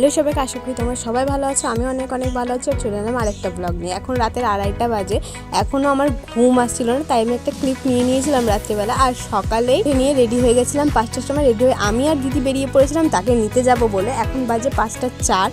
Hello সবাইকে, আশা করি তোমরা সবাই ভালো আছো। আমি অনেক ভালো আছি। চলে এলাম আরেকটা ব্লগ নিয়ে। এখন রাতের 2:30 বাজে, এখনও আমার ঘুম আসছিল না, তাই আমি একটা ক্লিপ নিয়েছিলাম রাত্রিবেলা। আর সকালেই নিয়ে রেডি হয়ে গেছিলাম, 5টার সময় রেডি হয়ে আমি আর দিদি বেরিয়ে পড়েছিলাম তাকে নিতে যাব বলে। এখন বাজে 5:04।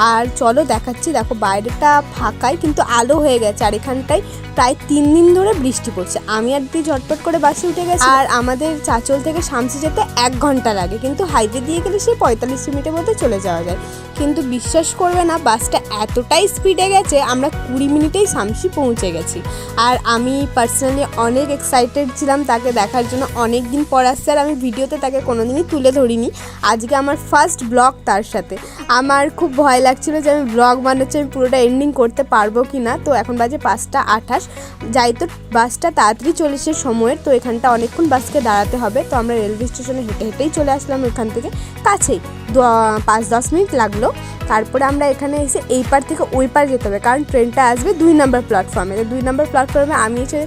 আর চলো দেখাচ্ছি, দেখো বাইরেটা ফাঁকাই কিন্তু আলো হয়ে গেছে। আর এখানটায় প্রায় 3 দিন ধরে বৃষ্টি পড়ছে। আমি আর দিদি ঝটপট করে বাসে উঠে গেছি। আর আমাদের চাঁচল থেকে শামসি যেতে 1 ঘন্টা লাগে, কিন্তু হাইওয়ে দিয়ে গেলে সেই 45 মিনিটের মধ্যে চলে যাওয়া যায়। কিন্তু বিশ্বাস করবে না, বাসটা এতটাই স্পিডে গেছে, আমরা 20 মিনিটেই শামসি পৌঁছে গেছি। আর আমি পার্সোনালি অনেক এক্সাইটেড ছিলাম তাকে দেখার জন্য। অনেক দিন পর আসছে, আর আমি ভিডিওতে তাকে কোনোদিনই তুলে ধরিনি। আজকে আমার ফার্স্ট ব্লগ তার সাথে। আমার খুব ভয় লাগছিল যে আমি ব্লগ বানাচ্ছি, আমি পুরোটা এন্ডিং করতে পারবো কি না। তো এখন বাজে 5:28। যাই তো বাসটা তাড়াতাড়ি চলেছে সময়ের, তো এখানটা অনেকক্ষণ বাসকে দাঁড়াতে হবে। তো আমরা রেলওয়ে স্টেশনে হেঁটেই চলে আসলাম, এখান থেকে কাছেই 5-10 মিনিট লাগলো। তারপরে আমরা এখানে এসে এই পার থেকে ওই পার যেতে হবে, কারণ ট্রেনটা আসবে 2 নম্বর প্ল্যাটফর্মে। তো 2 নম্বর প্ল্যাটফর্মে আমি এসে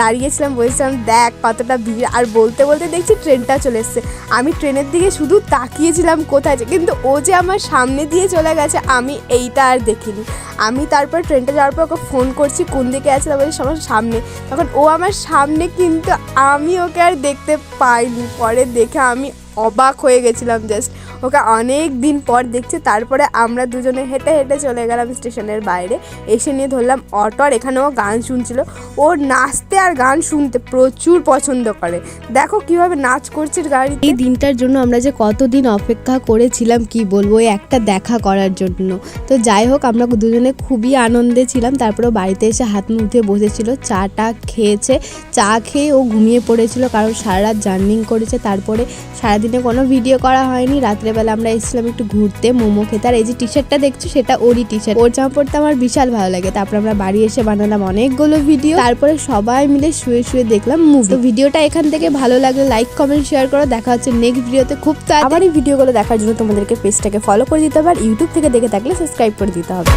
দাঁড়িয়েছিলাম, বলছিলাম দেখ কতটা ভিড়। আর বলতে বলতে দেখছি ট্রেনটা চলে এসছে। আমি ট্রেনের দিকে শুধু তাকিয়েছিলাম কোথায় আছে, কিন্তু ও যে আমার সামনে দিয়ে চলে গেছে আমি এইটা আর দেখিনি। আমি তারপর ট্রেনটা যাওয়ার পর ওকে ফোন করছি কোন দিকে আছে, তারপরে আমার সামনে, তখন ও আমার সামনে, কিন্তু আমি ওকে আর দেখতে পাইনি। পরে দেখে আমি অবাক হয়ে গেছিলাম, জাস্ট ওকে অনেক দিন পর দেখছি। তারপরে আমরা দুজনে হেঁটে চলে গেলাম স্টেশনের বাইরে। এসে নিয়ে ধরলাম অটো। আর এখানে ও গান শুনছিল। ও নাচতে আর গান শুনতে প্রচুর পছন্দ করে। দেখো কিভাবে নাচ করছে গাড়ি। এই দিনটার জন্য আমরা যে কতদিন অপেক্ষা করেছিলাম কি বলবো, একটা দেখা করার জন্য। তো যাই হোক, আমরা দুজনে খুবই আনন্দে ছিলাম। তারপরে বাড়িতে এসে হাত মুখ ধুয়ে বসেছিল, চাটা খেয়েছে। চা খেয়ে ও ঘুমিয়ে পড়েছিল, কারণ সারা রাত জার্নিং করেছে। তারপরে সারাদিনে কোনো ভিডিও করা হয়নি। রাত্রেবেলা আমরা এসেছিলাম একটু ঘুরতে, মোমো খেতে। আর এই যে টি শার্টটা দেখছো, সেটা ওরই টি শার্ট। ওর জামা পড়তে আমার বিশাল ভালো লাগে। তারপর আমরা বাড়ি এসে বানালাম অনেকগুলো ভিডিও। তারপরে সবাই মিলে শুয়ে দেখলাম মুভি। তো ভিডিওটা এখান থেকে ভালো লাগলে লাইক, কমেন্ট, শেয়ার করো। দেখা হচ্ছে নেক্সট ভিডিওতে খুব তাড়াতাড়ি। আবার এই ভিডিওগুলো দেখার জন্য তোমাদেরকে পেজটাকে ফলো করে দিতে হবে। আর ইউটিউব থেকে দেখে থাকলে সাবস্ক্রাইব করে দিতে হবে।